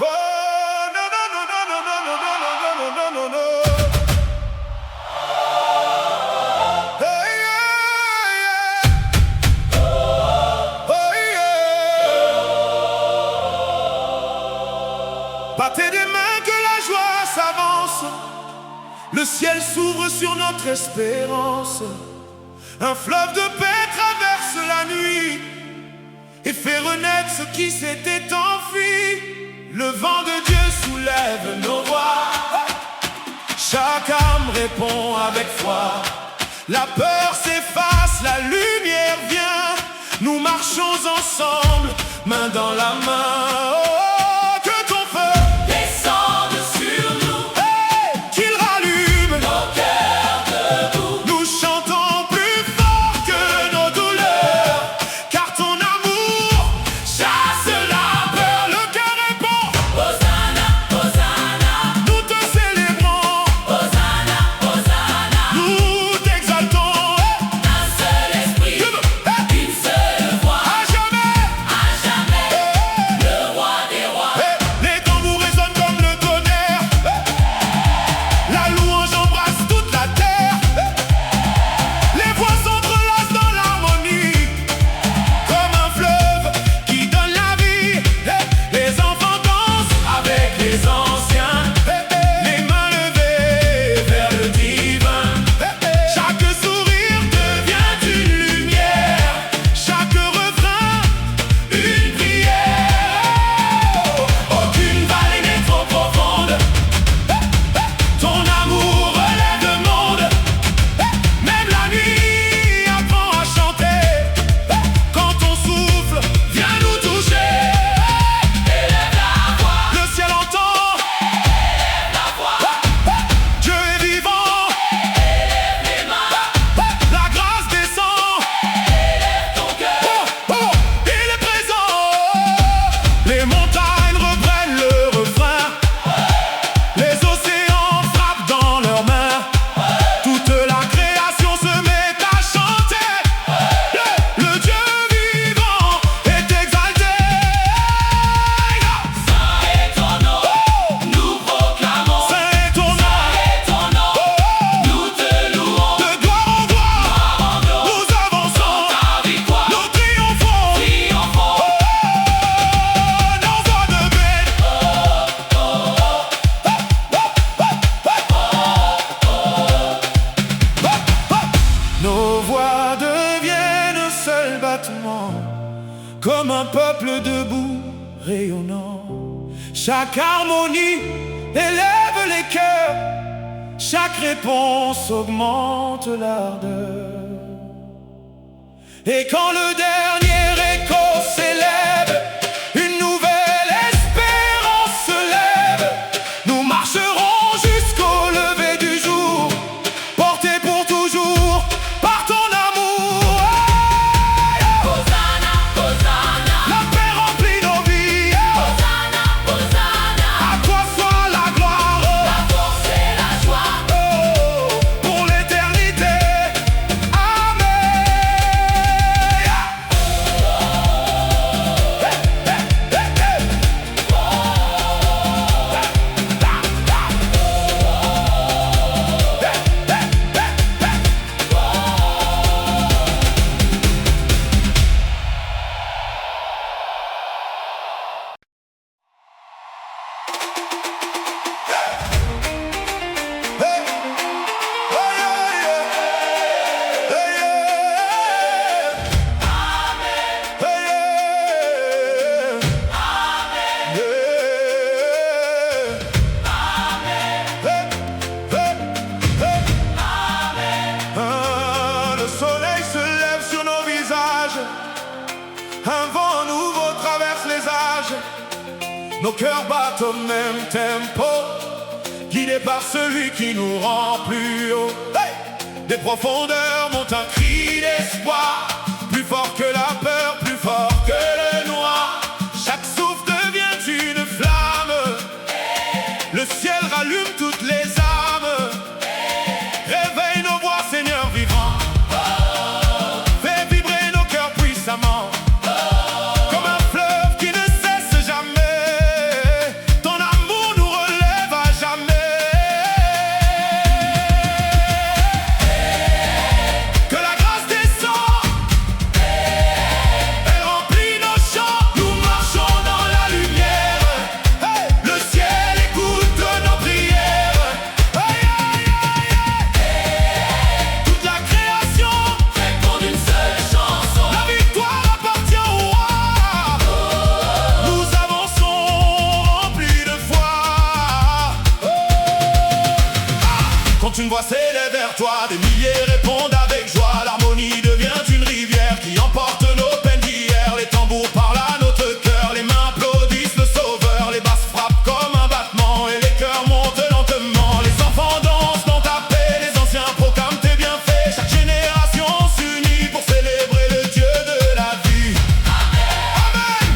Oh, no, no, no, no, no, no, no, no, no, no, no, no. Hey, yeah, yeah. Oh, yeah. Battez des mains que la joie s'avance. Le ciel s'ouvre sur notre espérance. Un fleuve de paix traverse la nuit et fait renaître ce qui s'était enfui. Le vent de Dieu soulève nos voix. Chaque âme répond avec foi. La peur s'efface, la lumière vient. Nous marchons ensemble, main dans la main. Oh, que ton feu descende sur nous. Hey, qu'il rallume nos cœurs debout. Nous chantons plus fort que nos douleurs, car ton amour chasse la peur. Le cœur répond Hosanna, Hosanna. Nous te célébrons Hosanna, Hosanna. Nous t'exaltons. Un seul esprit, une seule voix. À jamais, le roi des rois. Les tambours résonnent comme le tonnerre. La louange embrasse toute la terre. Les voix s'entrelacent dans l'harmonie, comme un fleuve qui donne la vie. Les enfants dansent avec les anciens, les mains levées vers le divin. Chaque sourire devient une lumière, chaque refrain une prière. Aucune vallée n'est trop profonde. Ton amour relève le monde. Même la nuit apprend à chanter. Quand ton souffle vient nous toucher. Élève la voix. Le ciel entend. Élève la voix. Dieu est vivant. Élève les mains. La grâce descend. Élève ton cœur. Il est présent. Les montagnes reprennent le refrain. Les océans frappent dans leurs mains. Toute la création se met à chanter. Le Dieu vivant est exalté. Saint est ton nom, nous proclamons. Saint est ton nom, nous te louons. De gloire en gloire, nous avançons. Ta victoire, nous triomphons. Nos voix deviennent Nos voix deviennent un seul battement, comme un peuple debout rayonnant. Chaque harmonie élève les cœurs, chaque réponse augmente l'ardeur. Et quand le dernier écho s'élève, une nouvelle espérance se lève. Nous marcherons jusqu'au lever du jour, portés pour toujours par ton amour. Hosanna, Hosanna. La paix remplit nos vies. Hosanna, Hosanna. À toi soit la gloire, la force et la joie. Oh, pour l'éternité. Amen. Le soleil se lève sur nos visages. Un vent nouveau traverse les âges. Nos cœurs battent au même tempo, guidés par celui qui nous rend plus haut. Hey! Des profondeurs monte un cri d'espoir, plus fort que la peur, plus fort que le noir. Chaque souffle devient une flamme. Le ciel rallume toutes les âmes. Réveille nos voix, Seigneur vivant. Fais vibrer nos cœurs puissamment. Comme un fleuve qui ne cesse jamais. une voix s'élève vers toi, des milliers répondent avec joie. L'harmonie devient une rivière qui emporte nos peines d'hier. Les tambours parlent à notre cœur, les mains applaudissent le sauveur. Les basses frappent comme un battement et les cœurs montent lentement. Les enfants dansent dans ta paix, les anciens proclament tes bienfaits. Chaque génération s'unit pour célébrer le Dieu de la vie. Amen.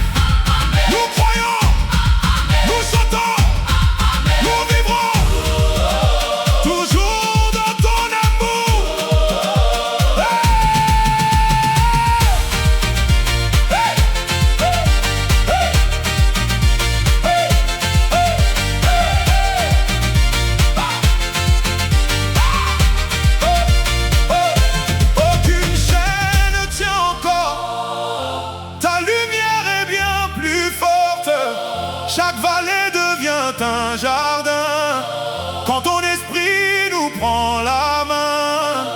Amen. Nous croyons. Amen. Nous chantons. Amen. Nous vivrons. Toujours dans ton amour. Aucune chaîne ne tient encore. Ta lumière est bien plus forte. Chaque vallée devient un jardin. Quand ton esprit nous prend la main,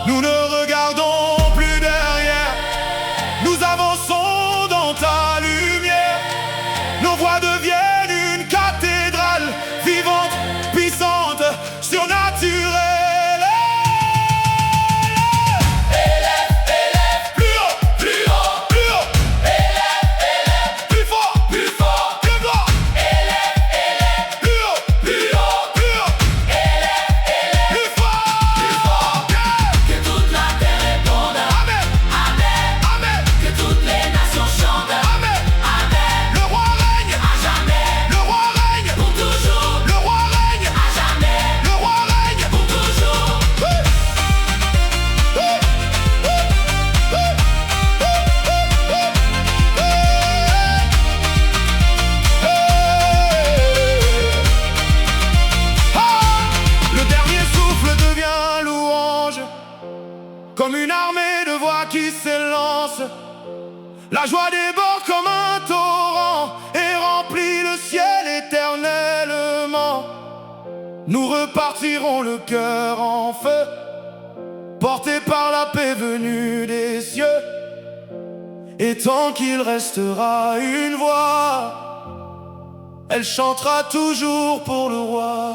nous ne regardons plus derrière. Nous avançons dans ta lumière. Nos voix deviennent une cathédrale vivante, puissante, surnaturelle. Plus haut, plus haut, plus haut. Plus fort, plus fort, plus fort. Plus haut, plus haut, plus haut. Plus fort, plus fort. Que toute la terre réponde. Amen, Amen. amen, Que toutes les nations chantent. amen. Amen. Le roi règne, À jamais. le roi règne, Pour toujours. le roi règne, À jamais. le roi règne. Pour toujours. Le dernier souffle devient louange, comme une armée de voix qui s'élance. La joie déborde comme un torrent et remplit le ciel éternellement. Nous repartirons le cœur en feu, portés par la paix venue des cieux. Et tant qu'il restera une voix, elle chantera toujours pour le roi.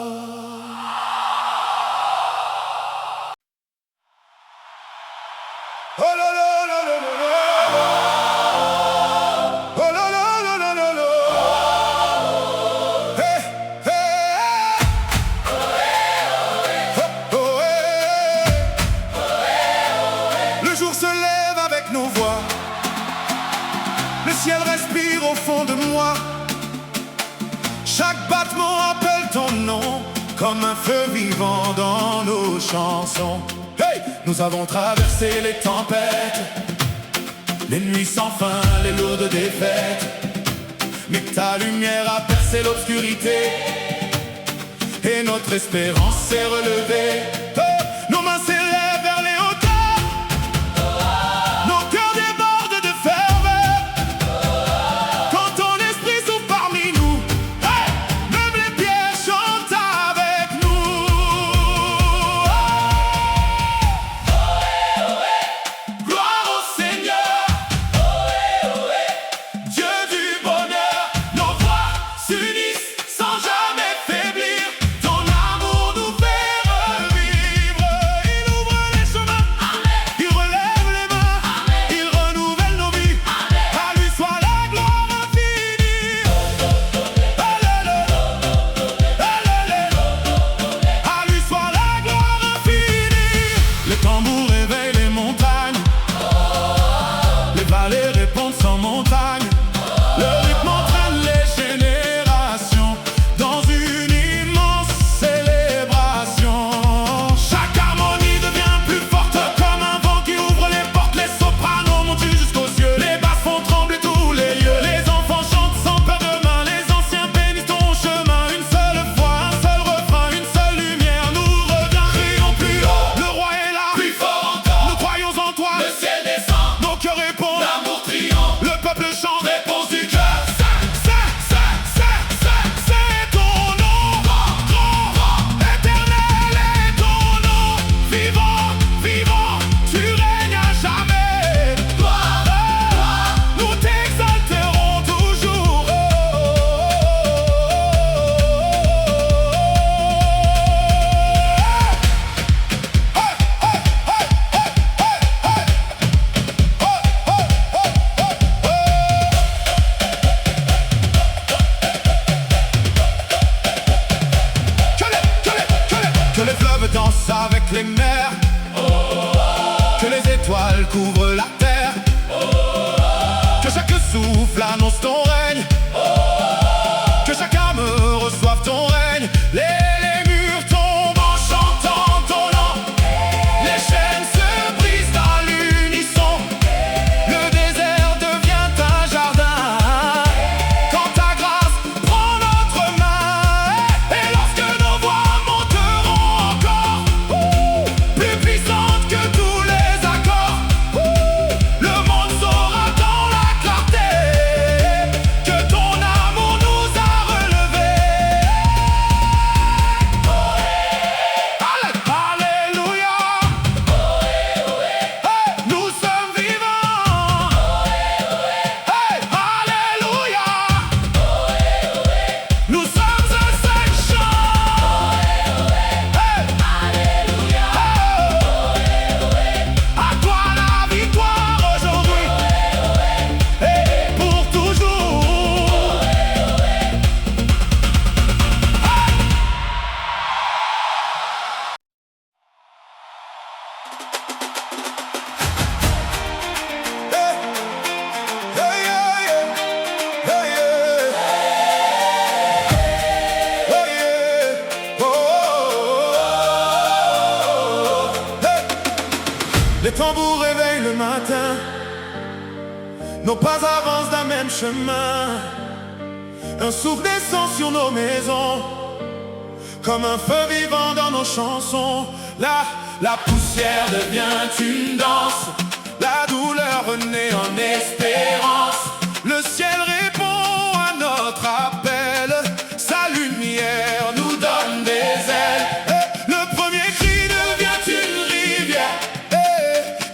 Oh là là là là là là. Oh là là là là là là. Hey, hey. Oh, oh, hey. Le jour se lève avec nos voix. Le ciel respire au fond de moi. Chaque battement appelle ton nom, comme un feu vivant dans nos chansons. Hey! Nous avons traversé les tempêtes, les nuits sans fin, les lourdes défaites. Mais ta lumière a percé l'obscurité et notre espérance s'est relevée. Oh! Nos mains s'élèvent vers les hauteurs, nos cœurs débordent de ferveur. Quand ton esprit souffle parmi nous, hey! Même les pierres chantent avec nous. Gloire au Seigneur, Dieu du bonheur. Nos voix s'unissent sans jamais faiblir. Ton amour nous fait revivre. Il tambours réveillent le matin, nos pas avancent d'un même chemin. Un souffle descend sur nos maisons, comme un feu vivant dans nos chansons. La poussière devient une danse, la douleur renaît en espérance. Le ciel répond à notre appel, sa lumière nous donne des ailes. Le premier cri devient une rivière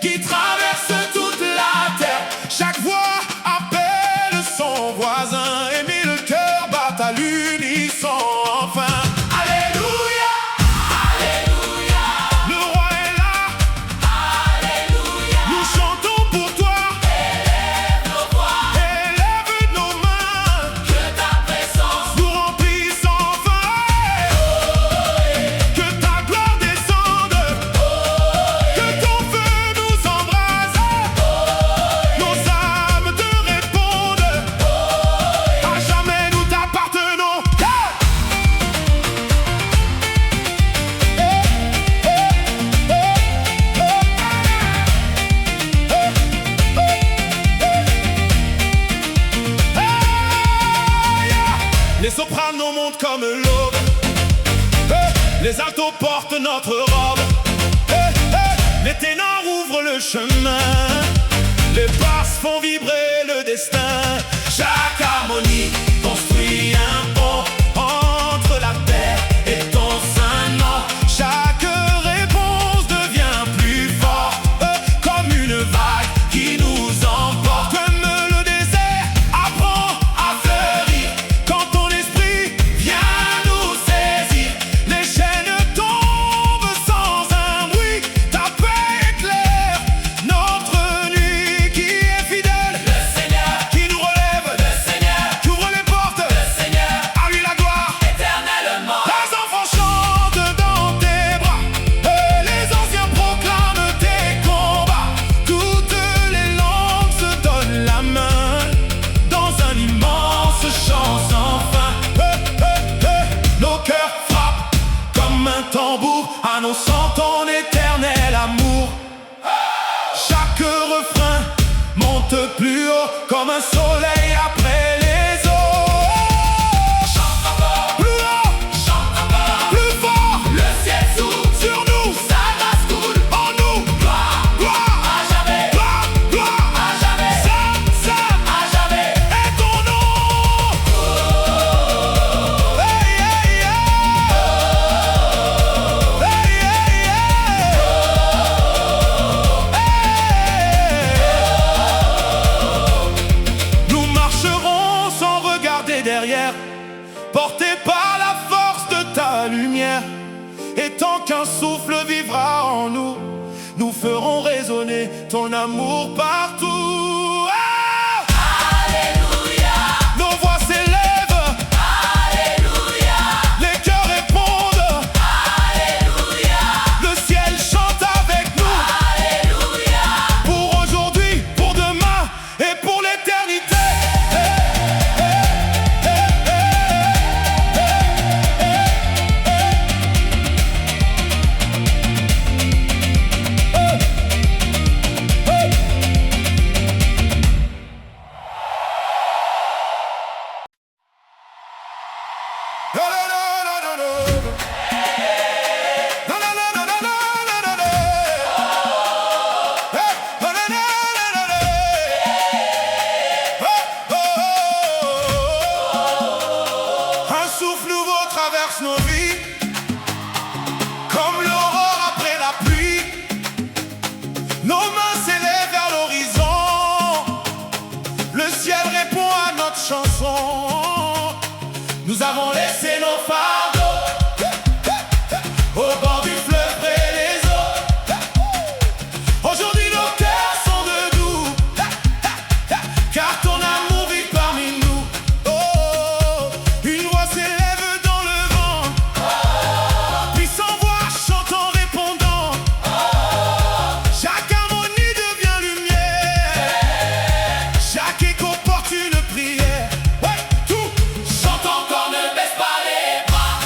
qui traverse toute la terre. Chaque voix appelle son voisin et mille cœurs battent à l'unisson enfin. Alléluia, Alléluia, le roi est là, Alléluia. nous chantons pour toi. Élève nos voix, Élève nos mains, que ta présence nous remplisse enfin. Que ta gloire descende, que ton feu nous embrase. Nos âmes te répondent, à jamais nous t'appartenons. Les sopranos montent comme l'aube, les altos portent notre robe, les ténors ouvrent le chemin, les basses font vibrer le destin. Chaque harmonie construit un pont entre la terre et ton saint nom. Chaque réponse devient plus forte, comme une vague qui nous emporte. Comme le désert apprend à fleurir quand ton esprit vient nous saisir. Les chaînes tombent sans un bruit, ta paix éclaire notre nuit. Qui est fidèle, le Seigneur, qui nous relève, le Seigneur, qui ouvre les portes, le Seigneur, à lui la gloire. éternellement. Les enfants chantent dans tes bras, et les anciens proclament tes combats. Toutes les langues se donnent la main dans un immense chant sans fin. Nos cœurs frappent comme un tambour, annonçant ton éternel amour. Chaque refrain monte plus haut comme un soleil après les eaux. Chante encore, Plus haut, chante encore. plus fort, Le ciel s'ouvre, sur nous, sa grâce coule. en nous. Gloire, Gloire, à jamais, gloire, gloire, à jamais, Saint à jamais. est ton nom. Hey, hey, hey. Hey, hey, hey. Nous marcherons sans regarder derrière, portés par la force de ta lumière. Et tant qu'un souffle vivra en nous, nous ferons résonner ton amour partout. Ah! Alléluia, Nos voix s'élèvent, Alléluia, les cœurs répondent, Alléluia, le ciel chante avec nous. Alléluia. Pour aujourd'hui, pour demain et pour l'éternité. No, no, no, no, no, no. No, no, no, no, no, no, no, no, no. Hey, no, no, no, no, no, no. Oh, oh, oh. Un souffle nouveau traverse nos vies, comme l'aurore après la pluie. Nos mains s'élèvent vers l'horizon, le ciel répond à notre chanson. Nous avons laissé nos fardeaux au bord du fleuve près des eaux. Aujourd'hui nos cœurs sont debout, car ton amour vit parmi nous. Oh, une voix s'élève dans le vent, puissant voix chantant, répondant. Chaque harmonie devient lumière, chaque écho porte une prière. Ouais, tout Chante encore, ne baisse pas les bras.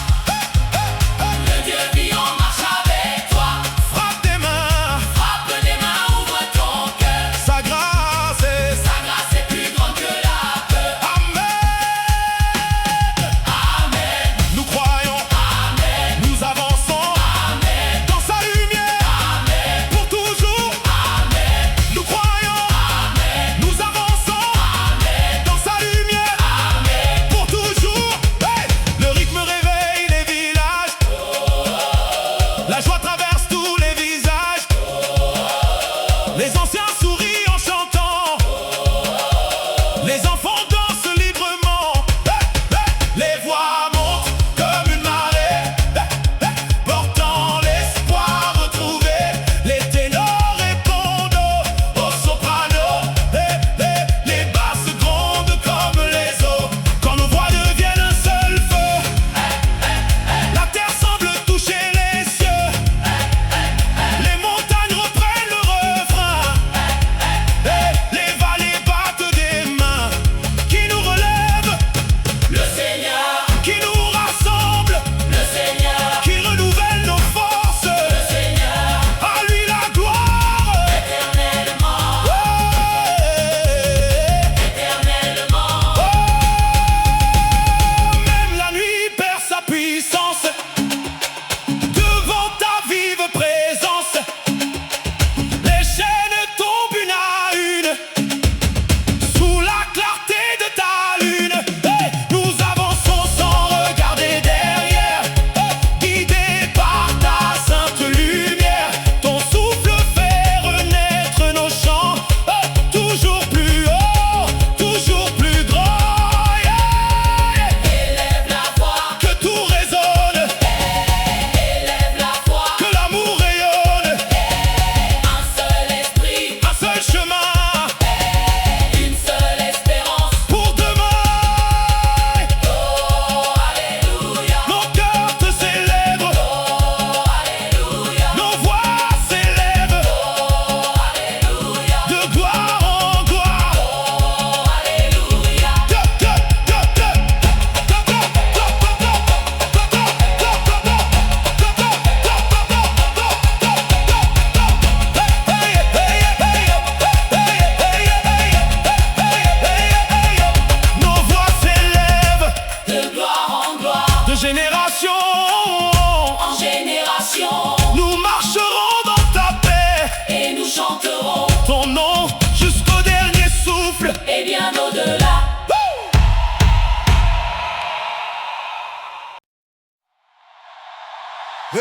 Oh,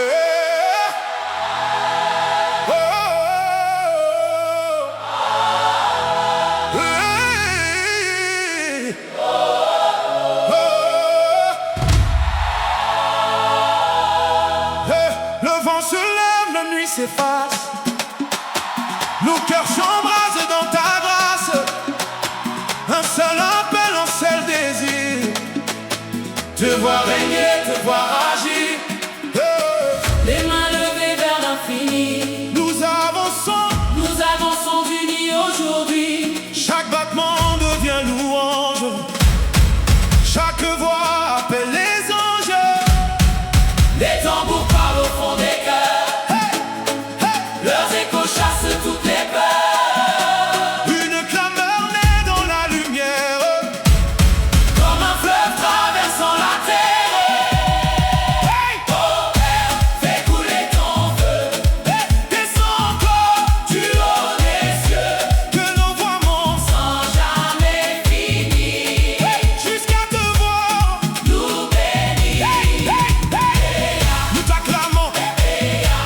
le vent se lève, la nuit s'efface. Nos cœurs s'embrasent dans ta grâce. Un seul appel, un seul désir. Te voir régner, te voir agir. Les mains levées vers l'infini, Nous avançons unis aujourd'hui. chaque battement devient louange. Chaque voix appelle les anges. Les tambours parlent au fond des cœurs. Leurs échos chassent toutes les peurs. Une clameur naît dans la lumière. Comme un fleuve traversant la terre. Oh Père, fais couler ton feu. Descends encore Du haut des cieux, que nos voix montent sans jamais finir. jusqu'à te voir. Nous bénir. Nous t'acclamons,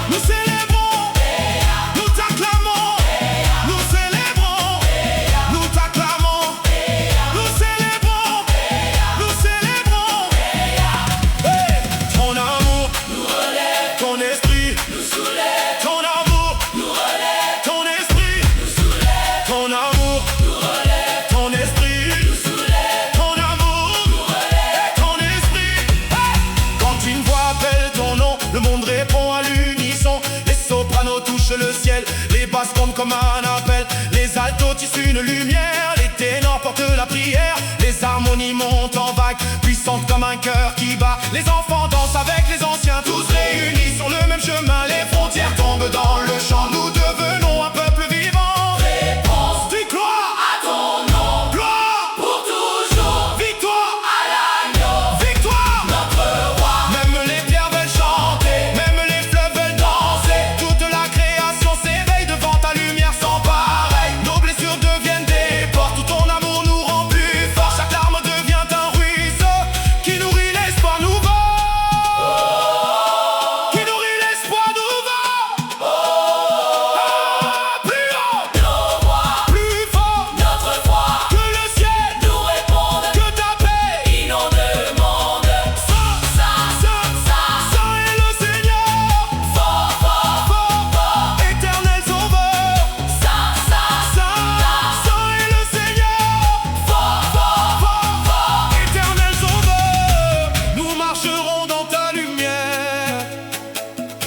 nous célébrons. Nous t'acclamons, nous célébrons. Nous t'acclamons, nous célébrons. Nous célébrons. Ton amour Nous relève, ton esprit, nous soulève, ton amour, nous relève, ton esprit, nous soulève, ton amour, nous relève, ton esprit, nous soulève, ton amour, nous relève. ton esprit. Quand une voix appelle ton nom, le monde répond à l'unisson. Les sopranos touchent le ciel, les basses grondent comme un appel. Les altos tissent une lumière, les ténors portent la prière. Les harmonies montent en vagues, puissantes comme un cœur qui bat. Les enfants dansent avec les anciens, tous réunis sur le même chemin. Les frontières tombent dans le champ, nous devenons un peuple vivant. Réponse Dis gloire, à ton nom, gloire, pour toujours, victoire, à l'agneau, victoire. notre roi. Même les pierres veulent chanter, même les fleuves veulent danser. Toute la création s'éveille devant ta lumière sans pareil. Nos blessures deviennent des portes, tout ton amour nous rend plus forts. Chaque larme devient un ruisseau qui nourrit l'espoir nouveau. Qui nourrit l'espoir nouveau. Plus haut, Nos voix, plus fort, notre foi, que le ciel, nous répondent, que ta paix. inonde le monde. Ça, Ça est le Seigneur, fort, fort, fort, fort, éternel sauveur. ça, Ça est le Seigneur, fort, fort, fort, fort, éternel sauveur. Nous marcherons dans ta lumière,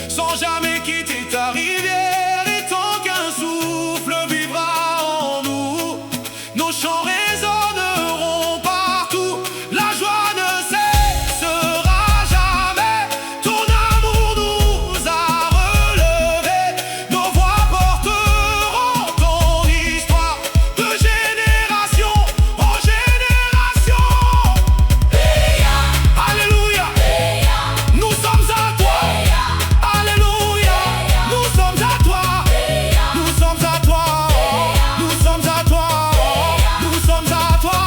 sans jamais quitter ta rivière. Et tant qu'un souffle vivra en nous, nos chants résonneront partout. La joie ne cessera jamais, ton amour nous a relevés. Nos voix porteront ton histoire de génération en génération. Alléluia, nous sommes à toi. Alléluia, nous sommes à toi. Nous sommes à toi. Nous sommes à toi. Nous sommes à toi.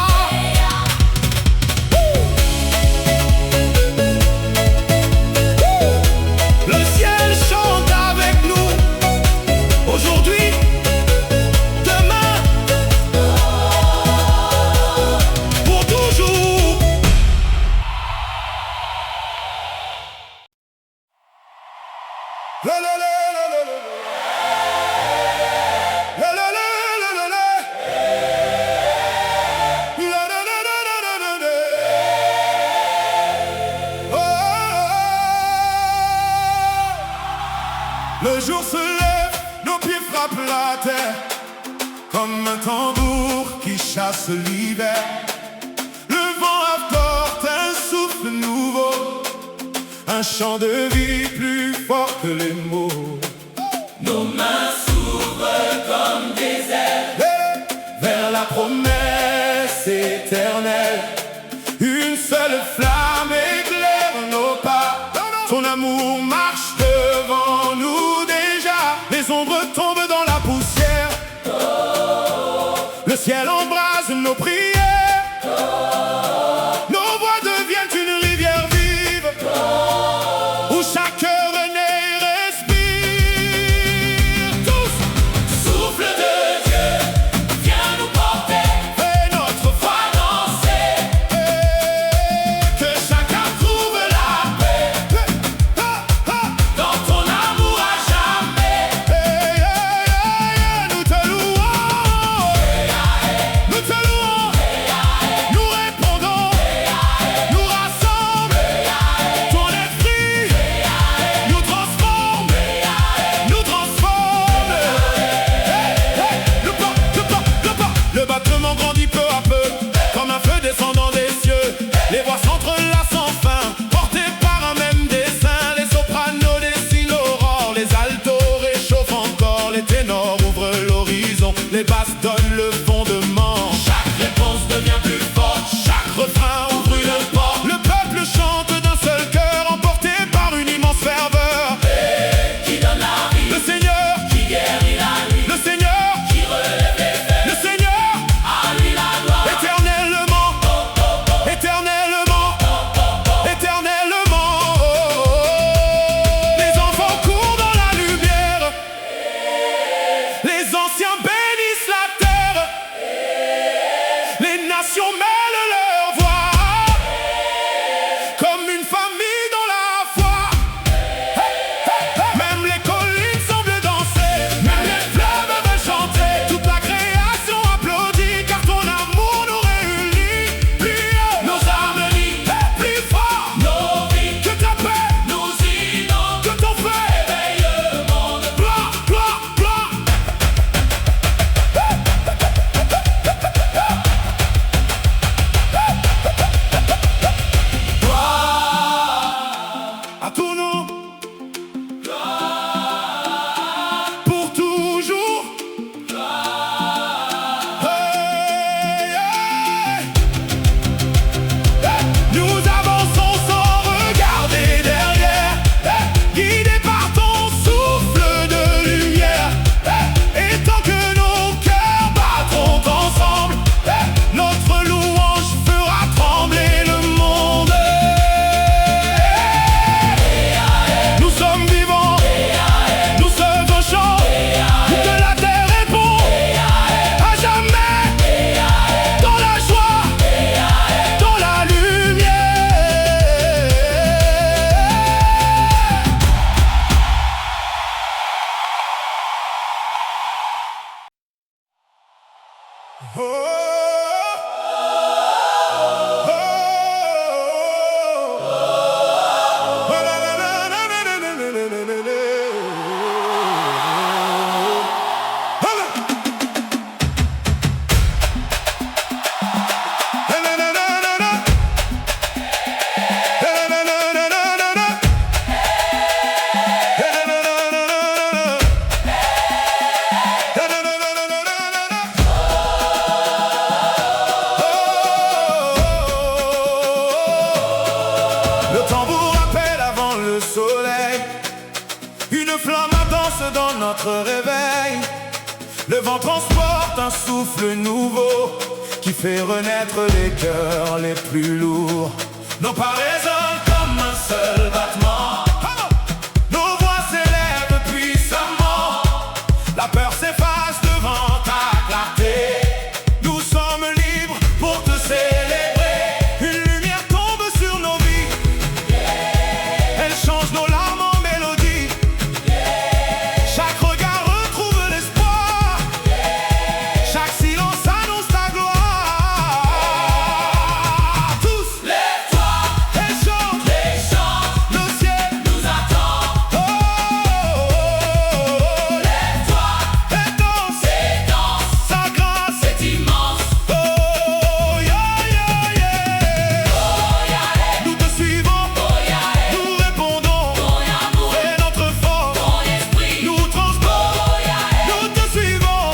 Le ciel chante avec nous, aujourd'hui, demain, pour toujours. La la la la la la. La la la la la la. La la la la la la la la. Oh. Le jour se lève, nos pieds frappent la terre, comme un tambour qui chasse l'hiver. Le vent apporte un souffle nouveau, un chant de vie plus fort que les mots. nos mains s'ouvrent comme des ailes. Vers la promesse éternelle, une seule flamme éclaire nos pas. Ton amour marche devant nous déjà. Les ombres tombent dans la poussière. Le ciel embrase nos prières. Nos voix deviennent une rivière vive, où chaque cœur dans notre réveil. Le vent transporte un souffle nouveau qui fait renaître les cœurs les plus lourds. Nos pas résonnent comme un seul battement. Nos voix s'élèvent puissamment. La peur s'efface devant ta clarté. Nous sommes libres pour te célébrer. Une lumière tombe sur nos vies. Elle change nos larmes en mélodie. Chaque regard retrouve l'espoir. Chaque silence annonce ta gloire. Tous, Lève-toi, et chante, le ciel nous attend. oh, Lève-toi, et danse et danse, sa grâce. c'est immense. Oh, yeah, yeah, yeah. Nous te suivons, nous répondons. Ton amour, C'est notre force, ton esprit, nous transporte. Nous te suivons,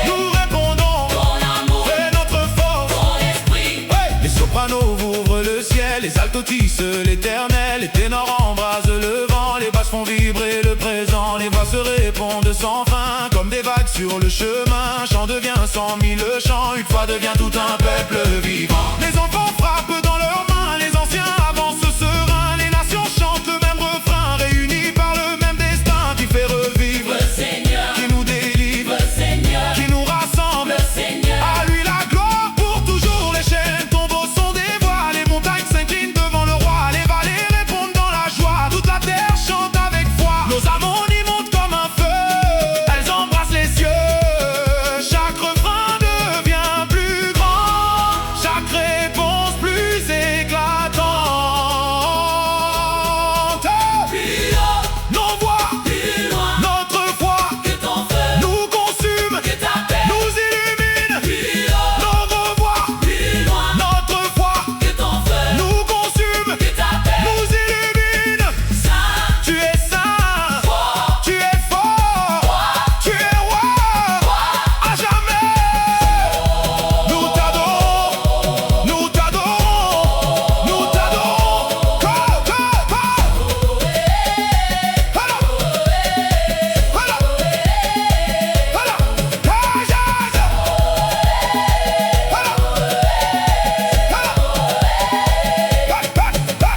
nous répondons. ton amour, C'est notre force. ton esprit. Ouais. Les sopranos ouvrent le ciel, les altos tissent l'éternel, les ténors embrasent le vent, les basses font vibrer le présent, les voix se répondent sans fin, comme des vagues sur le chemin. Chant devient 100 000 chants, une fois devient tout un peuple vivant. Les enfants frappent dans leurs mains, les anciens avancent sereins, les nations chantent le même refrain, réunis par le même destin qui fait revivre, Le Seigneur, qui nous délivre, le Seigneur, qui nous rassemble. le Seigneur. À lui la gloire pour toujours, les chaînes tombent au son des voix, les montagnes s'inclinent devant le roi, les vallées répondent dans la joie, toute la terre chante avec foi. Nos harmonies montent comme un feu, elles embrassent les cieux. Chaque refrain devient plus grand, chaque réponse plus éclatante. Plus haut, Nos voix, plus loin, notre foi que ton feu, nous consume, que ta paix. nous illumine. Plus haut, Nos voix, plus loin, notre foi que ton feu, nous consume, que ta paix. nous illumine. Saint, Tu es saint, fort, tu es fort, tu es roi, à jamais. Nous t'adorons, nous t'adorons, nous t'adorons.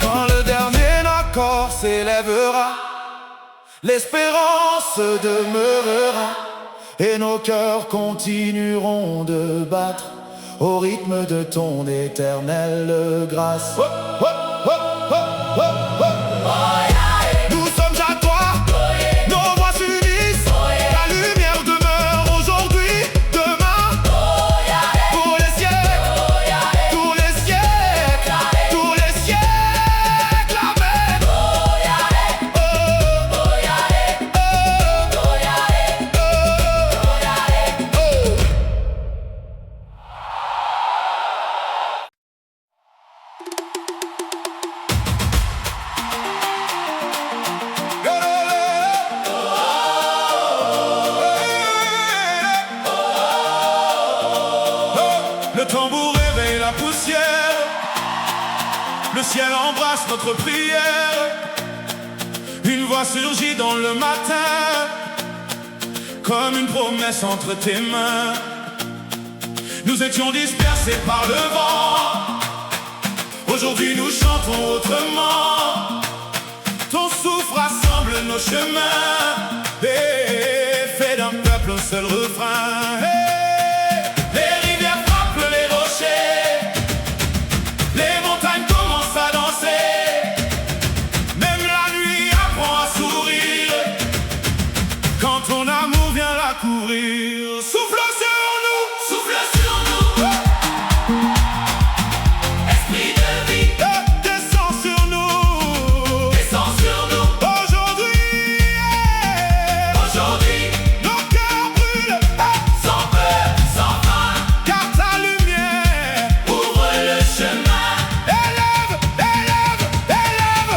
Quand le dernier accord s'élèvera, l'espérance demeurera et nos cœurs continueront de battre au rythme de ton éternelle grâce. Nous sommes à toi, nos voix s'unissent, la lumière demeure aujourd'hui, demain, pour les siècles, pour les siècles, pour les siècles, amen. Le tambour réveille la poussière, le ciel embrasse notre prière. Une voix surgit dans le matin, comme une promesse entre tes mains. Nous étions dispersés par le vent, aujourd'hui nous chantons autrement. Ton souffle rassemble nos chemins et fait d'un peuple un seul refrain. Les rivières frappent les rochers, les montagnes commencent à danser. Même la nuit apprend à sourire quand ton amour vient la couvrir. Souffle sur nous, souffle sur nous. Esprit de vie, descends sur nous. descends sur nous. Aujourd'hui, nos cœurs brûlent, Sans peur, sans faim, car ta lumière ouvre le chemin. élève, élève, élève,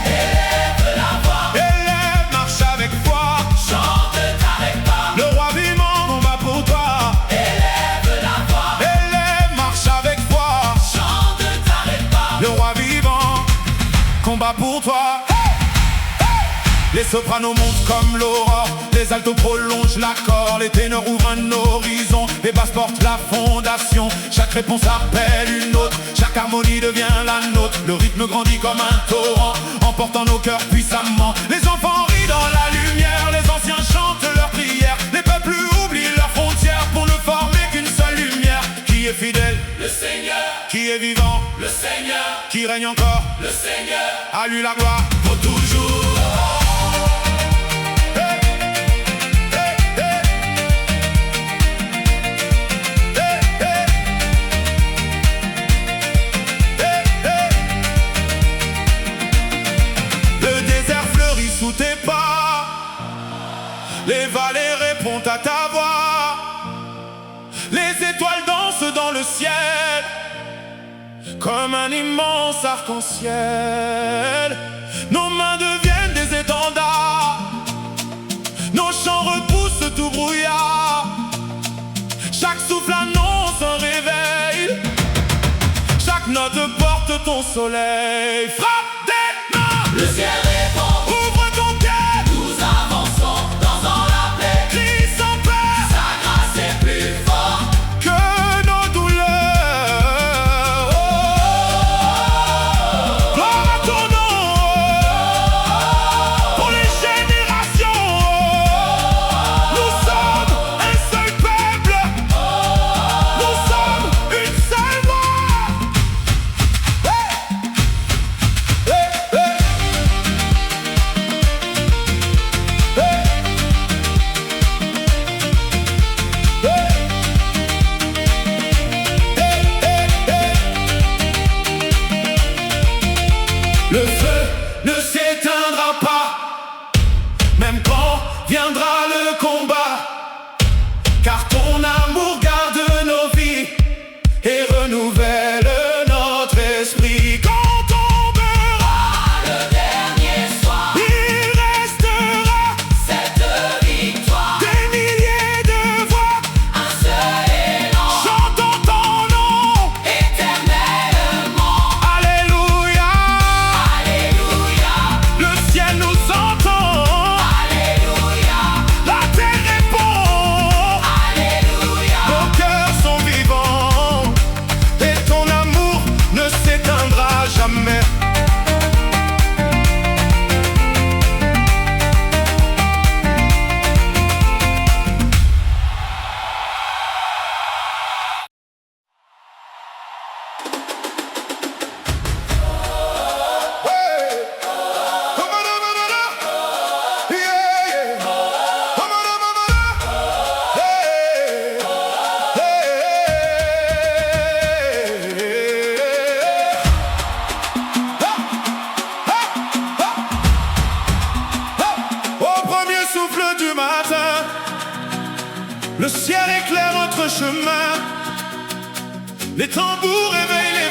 Élève la voix, élève, marche avec foi. chante, t'arrête pas. Le roi vivant combat pour toi. Élève la voix, Élève, marche avec foi. chante, t'arrête pas. Le roi vivant combat pour toi. Les sopranos montent comme l'aurore, les altos prolongent l'accord, les ténors ouvrent un horizon, les basses portent la fondation. Chaque réponse appelle une autre, chaque harmonie devient la nôtre. Le rythme grandit comme un torrent, emportant nos cœurs puissamment. Les enfants rient dans la lumière, les anciens chantent leurs prières. Les peuples oublient leurs frontières pour ne former qu'une seule lumière. Qui est fidèle? Le Seigneur. Qui est vivant? Le Seigneur. Qui règne encore? Le Seigneur. À lui la gloire Pour toujours. Sous tes pas, les vallées répondent à ta voix, les étoiles dansent dans le ciel comme un immense arc-en-ciel. Nos mains deviennent des étendards, nos chants repoussent tout brouillard. Chaque souffle annonce un réveil, chaque note porte ton soleil. Frappe des mains, le ciel répond. Le feu ne s'éteindra pas, même quand viendra le combat, car ton amour garde nos vies et renouvelle notre esprit. Quand tombera le dernier soir, il restera cette victoire. Des milliers de voix, un seul élan, chantant ton nom éternellement. Alléluia. Le ciel nous entend. Alléluia. La terre répond. Alléluia. Nos cœurs sont vivants et ton amour ne s'éteindra jamais. Au premier souffle du matin, le ciel éclaire notre chemin. Les tambours réveillent les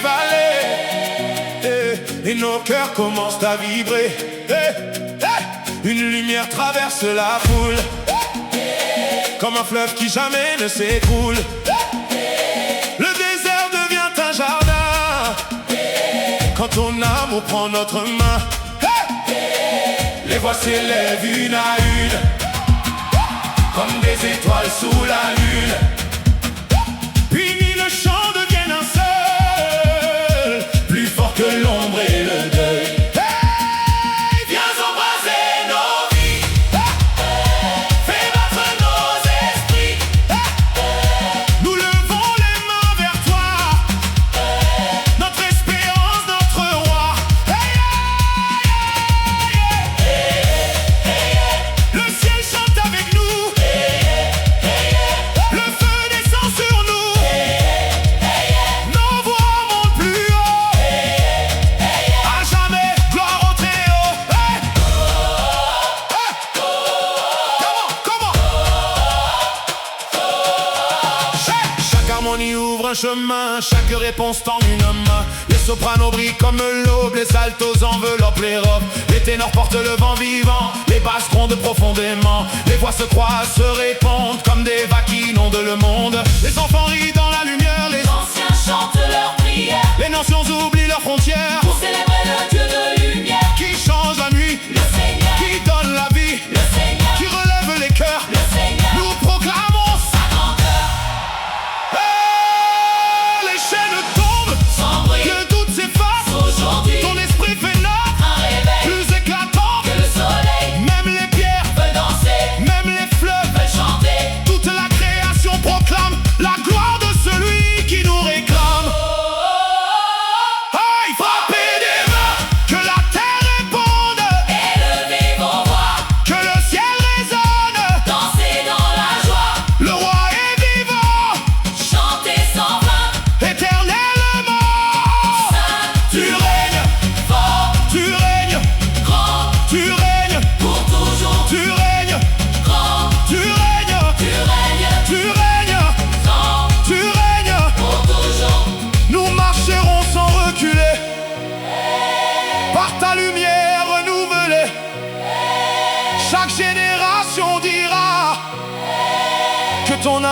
vallées et nos cœurs commencent à vibrer. Une lumière traverse la foule comme un fleuve qui jamais ne s'écoule. Le désert devient un jardin quand ton amour prend notre main. Les voix s'élèvent une à une comme des étoiles sous la lune. Puis le chant devienne un seul, plus fort que l'ombre et le deuil. Hey, viens embraser nos vies, fais battre nos esprits. Nous levons les mains vers toi, notre espérance, notre roi. Le ciel chante avec nous, le feu descend sur nous, nos voix montent plus haut, à jamais gloire au Très-Haut. Comment? Chaque harmonie ouvre un chemin, chaque réponse tend une main. Les sopranos brillent comme l'aube, les altos enveloppent les robes. Les ténors portent le vent vivant, les basses grondent profondément. Les voix se croisent, se répondent comme des vagues qui inondent le monde. Les enfants rient dans la lumière, les Anciens chantent leurs prières les nations oublient leurs frontières. pour célébrer le Dieu de lumière. Qui change la nuit, Le Seigneur. qui donne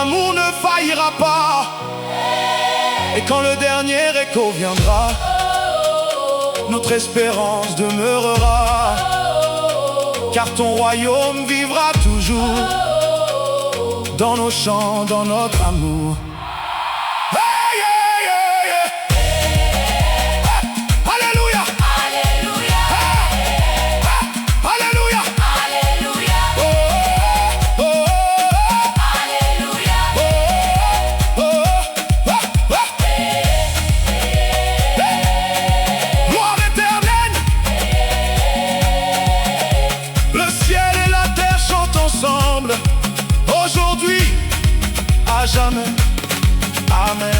l'amour ne faillira pas. Et quand le dernier écho viendra, notre espérance demeurera. Car ton royaume vivra toujours dans nos chants, dans notre amour. Hey, hey, hey, hey. Hey, alléluia. Alléluia. Hey, hey, alléluia. Alléluia. Oh, oh, oh, oh. Alléluia. Oh, oh, oh, oh. Gloire éternelle. Le ciel et la terre chantent ensemble, aujourd'hui, à jamais. Amen.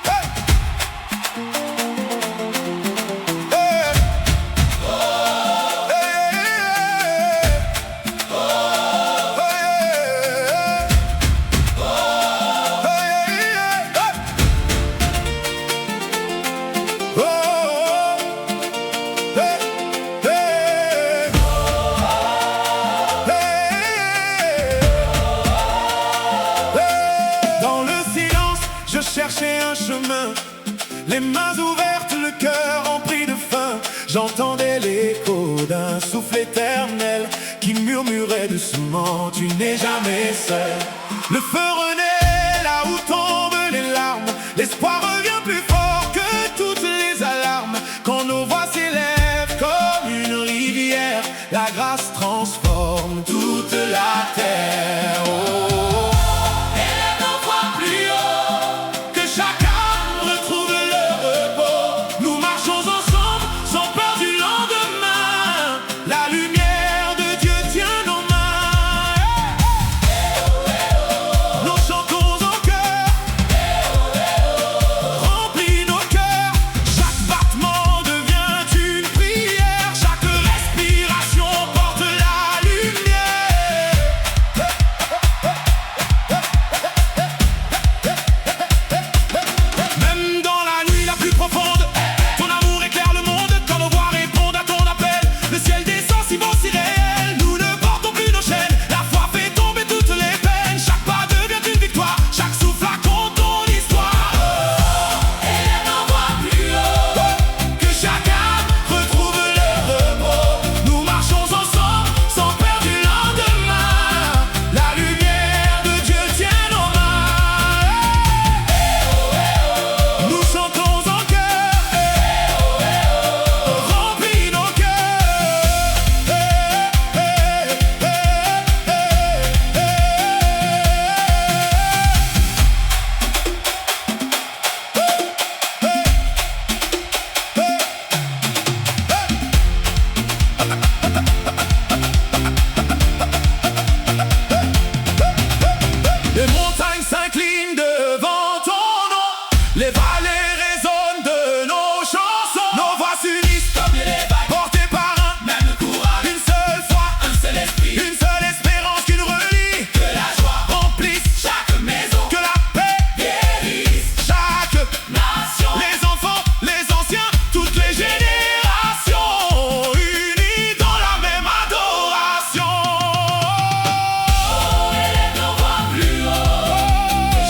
Hey. Hey. Dans le silence, je cherchais un chemin, les mains ouvertes, le cœur empli de faim. J'entendais l'écho d'un souffle éternel qui murmurait doucement: tu n'es jamais seul. Le feu renaît là où tombent les larmes. L'espoir revient plus fort que toutes les alarmes. Quand nos voix s'élèvent comme une rivière, la grâce transforme toute la terre. Oh. Les vallées résonnent de nos chansons. Nos voix s'unissent Comme les vagues, portées par un même courage, une seule foi, un seul esprit, une seule espérance qui nous relie. que la joie Remplisse chaque maison, que la paix guérisse chaque nation. les enfants, les anciens, toutes les générations unis dans la même adoration. Élève nos voix plus haut,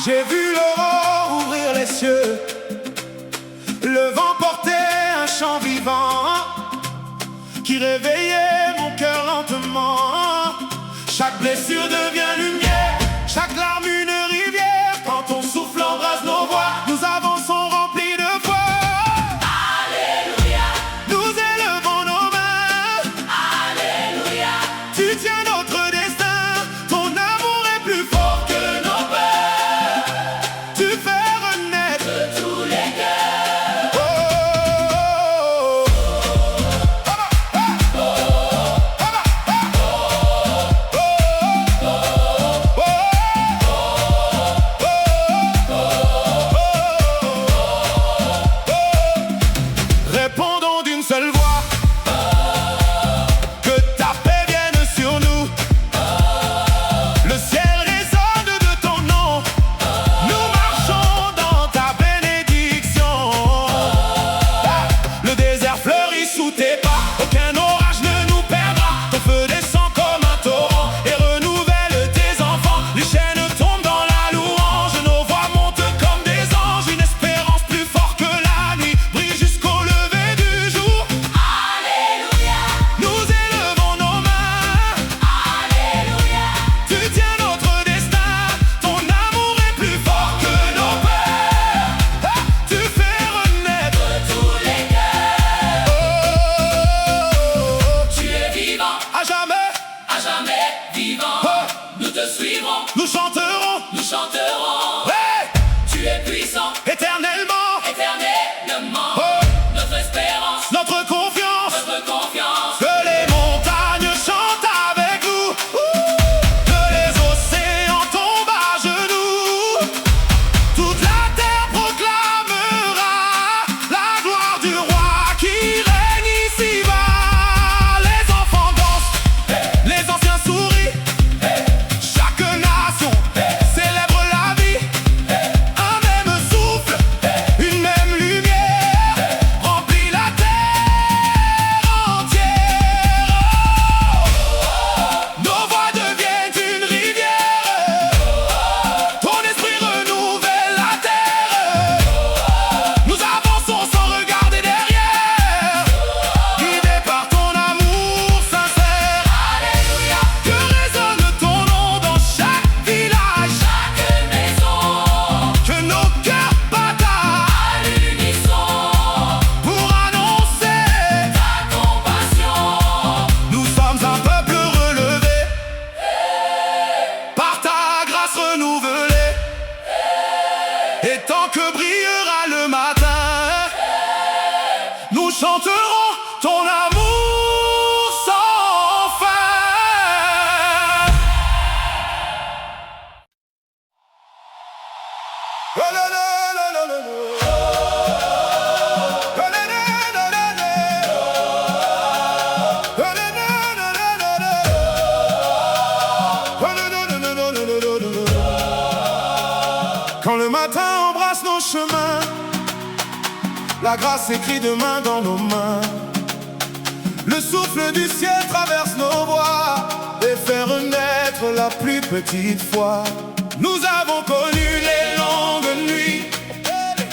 J'ai vu l'aurore ouvrir les cieux, le vent portait un chant vivant qui réveillait mon cœur lentement. Chaque blessure devient lumière, chaque larme une rivière. Quand ton souffle embrasse nos voix, nous avançons remplis de foi. Alléluia, Nous élevons nos mains, Alléluia. tu tiens notre destin. Ton amour est plus fort que nos peurs, tu fais renaître De tous les cœurs, oh, oh, répondons d'une seule voix, que ta paix vienne sur nous. Le ciel résonne de ton nom, nous marchons dans ta bénédiction. Le désert fleurit sous tes pas, aucun orage ne nous perdra. Ton feu descend comme un torrent et renouvelle tes enfants. Les chaînes tombent dans la louange, nos voix montent comme des anges. Une espérance plus forte que la nuit brille jusqu'au lever du jour. Alléluia, Nous élevons nos mains, Alléluia. tu tiens notre destin. Ton amour est plus fort que nos peurs, tu fais renaître De tous les cœurs, oh, tu es vivant, à jamais. vivant. Oh, Nous te suivrons, nous chanterons, nous chanterons. hey, Tu es puissant, éternellement. éternellement. Oh, Notre espérance, notre confiance, notre confiance. que les montagnes chantent avec nous, que les océans tombent à genoux. Toute la terre proclamera la gloire du roi qui règne ici-bas. Les enfants dansent, les anciens sourient, chaque nation célèbre la vie. Un même souffle, une même lumière remplit la terre entière. Nos voix deviennent une rivière, ton esprit renouvelle la terre. Nous avançons sans regarder derrière, guidés par ton amour sincère. Alléluia, Que résonne ton nom dans chaque village, chaque maison, que nos cœurs battent à l'unisson, pour annoncer. ta compassion. Nous sommes un peuple relevé par ta grâce renouvelée. Et tant que brillera le matin, nous chanterons ton amour sans fin. Oh là là là là là là. Oh là là là là là. Oh là là là là là là. Oh là là là là là là là là. Quand le matin embrasse nos chemins, la grâce écrit de main dans nos mains. Le souffle du ciel traverse nos voies et fait renaître la plus petite foi. Nous avons connu les longues nuits,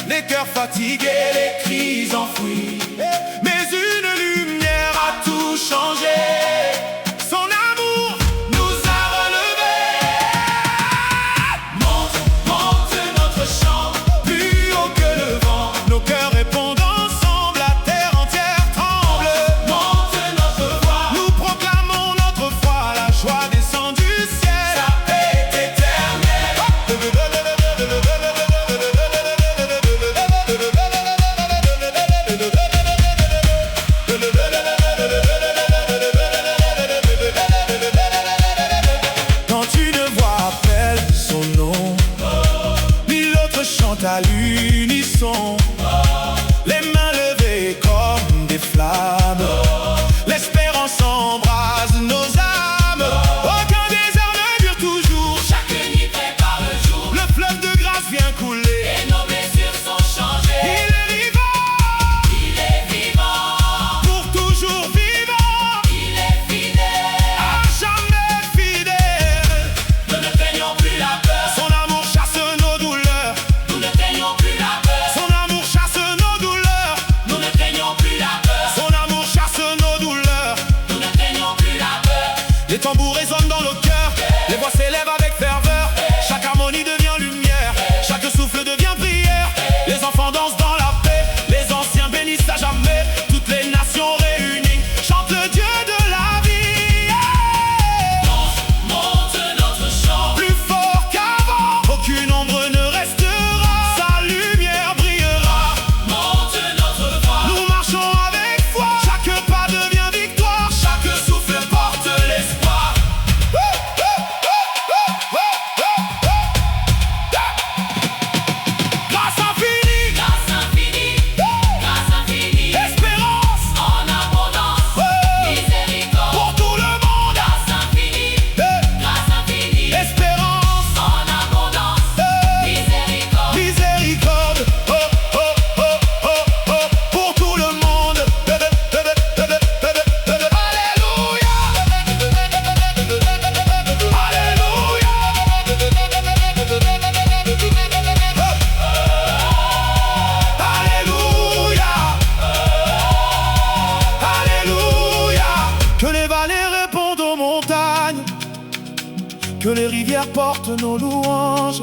les cœurs fatigués, les cris enfouis. Mais une lumière a tout changé. Son amour nous a relevés. Monte, monte notre chant, plus haut que le vent. Nos cœurs répondent ensemble, la terre entière tremble. Monte notre voix, Nous proclamons notre foi, la joie descend du ciel. ta paix est éternelle. Oh, Que les rivières portent nos louanges,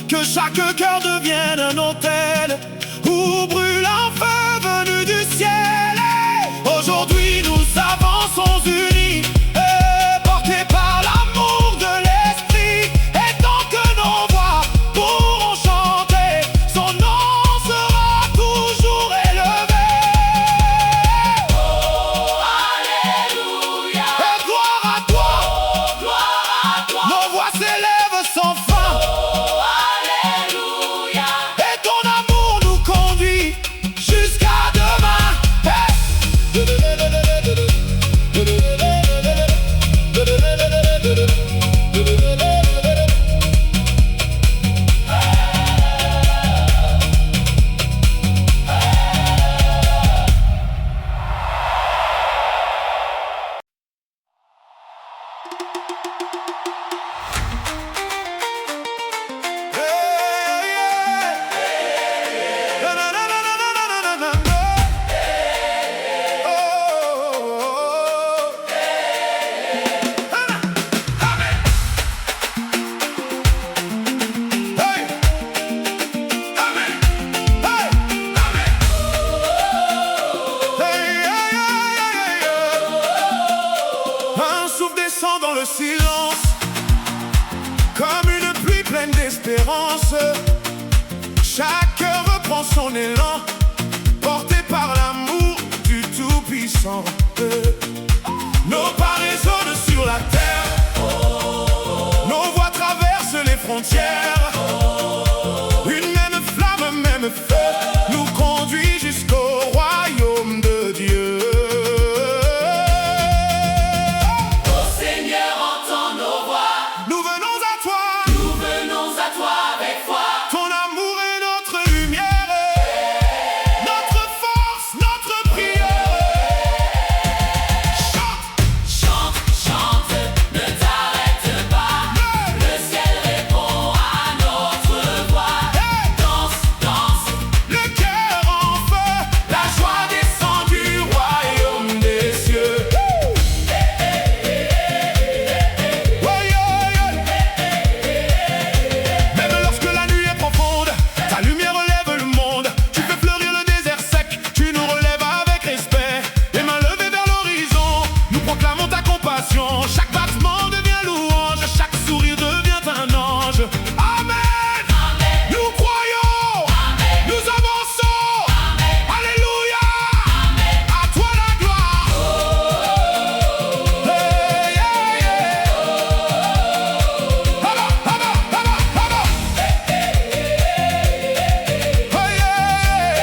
que chaque cœur devienne un autel où brûle un feu venu du ciel. Aujourd'hui nous avançons unis, portés par l'amour de l'esprit. Et tant que nos voix pourront chanter, son nom sera toujours élevé. Oh, alléluia. Et gloire à toi, Oh, gloire à toi. nos voix s'élèvent sans fin. Oh, alléluia. Et ton amour nous conduit jusqu'à demain. Hey! Un souffle descend dans le silence, comme une pluie pleine d'espérance. Chaque cœur reprend son élan, porté par l'amour du Tout-Puissant. Nos pas résonnent sur la terre, nos voix traversent les frontières. Une même flamme, même feu, nous conduit jusqu'au royaume de Dieu. Oh Seigneur, entends nos voix. Nous venons à toi, Nous venons à toi avec foi. ton amour est notre lumière, notre force, notre prière. Chante, Chante, chante, ne t'arrête pas. Le ciel répond à notre voix. Danse, danse, le cœur en feu, la joie descend du royaume des cieux. ouais, ouais. Même lorsque la nuit est profonde, ta lumière relève le monde. Tu fais fleurir le désert sec, tu nous relèves avec respect. Les mains levées vers l'horizon, nous proclamons ta compassion. Chaque battement devient louange, chaque sourire devient un ange. Amen, nous croyons, nous avançons. Alléluia, à toi la gloire. Hey, yeah, yeah. Haba, haba, haba, haba. Oh, yeah.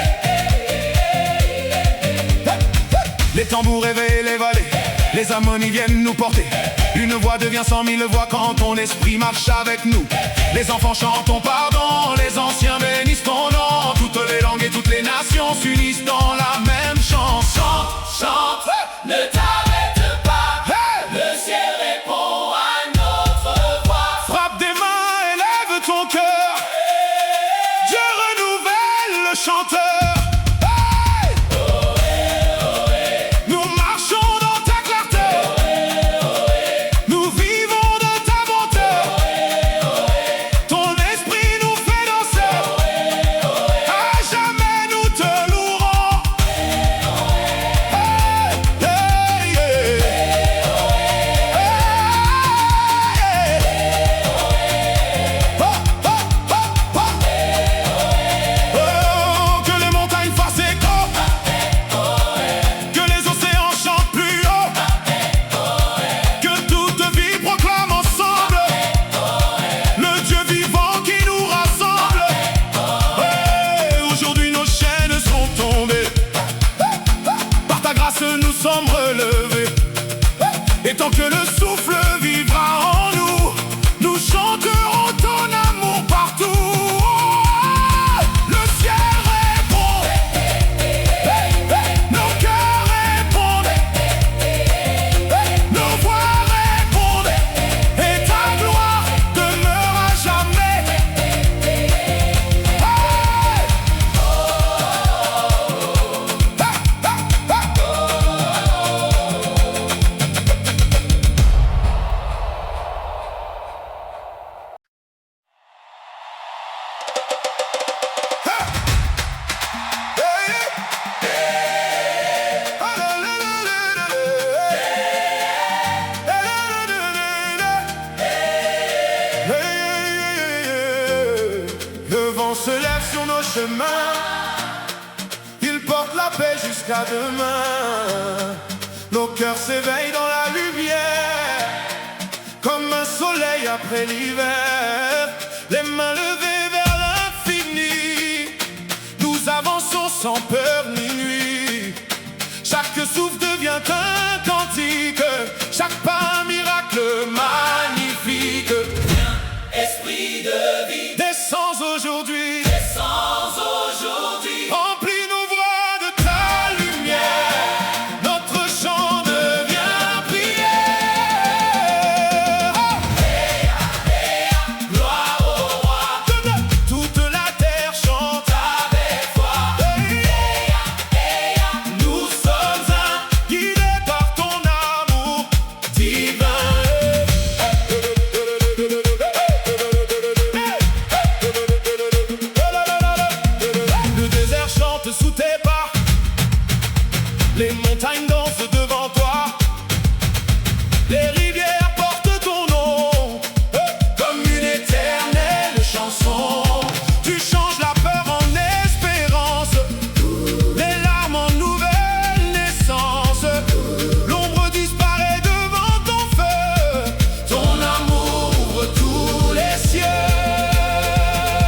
Les tambours réveillent les vallées, les harmonies viennent nous porter. Une voix devient 100 000 voix quand ton esprit marche avec nous. Les enfants chantent ton pardon, les anciens bénissent ton nom. Toutes les langues et toutes les nations s'unissent dans la même chanson. Chante, chante, ne t'arrête pas. Hey! Le ciel répond à notre voix. Frappe des mains, élève ton cœur. Dieu renouvelle le chanteur. Hey! Nous marchons dans ta clarté. Nous vivons de ta bonté. Ton esprit nous fait danser. À jamais nous te louerons. Hey! Hey, yeah. Hey! Oh, oh, oh, oh. Oh, que les montagnes fassent écho, que les océans chantent plus haut, que toute vie proclame ensemble le Dieu vivant qui nous rassemble. Ouais, aujourd'hui nos chaînes sont tombées, par ta grâce nous sommes relevés. Et tant que le souffle vivra en nous, nous chanterons ton amour partout. Le ciel répond, nos cœurs répondent, nos voix répondent, et ta gloire demeure à jamais. Hey! les mains. Il porte la paix jusqu'à demain. Nos cœurs s'éveillent dans la lumière, comme un soleil après l'hiver. Les mains levées vers l'infini, nous avançons sans peur ni nuit. Chaque souffle devient un cantique, chaque pas un miracle magnifique. Viens, esprit de vie, Descends aujourd'hui, descends aujourd'hui. remplis nos voix de ta lumière. Notre chant devient prière. Gloire au roi, Toute la terre chante avec foi. Nous sommes un, guidés par ton amour divin. Le désert chante sous tes pas, les montagnes dansent devant toi, les rivières portent ton nom, comme une éternelle chanson. Tu changes la peur en espérance, les larmes en nouvelle naissance. L'ombre disparaît devant ton feu, ton amour ouvre tous les cieux.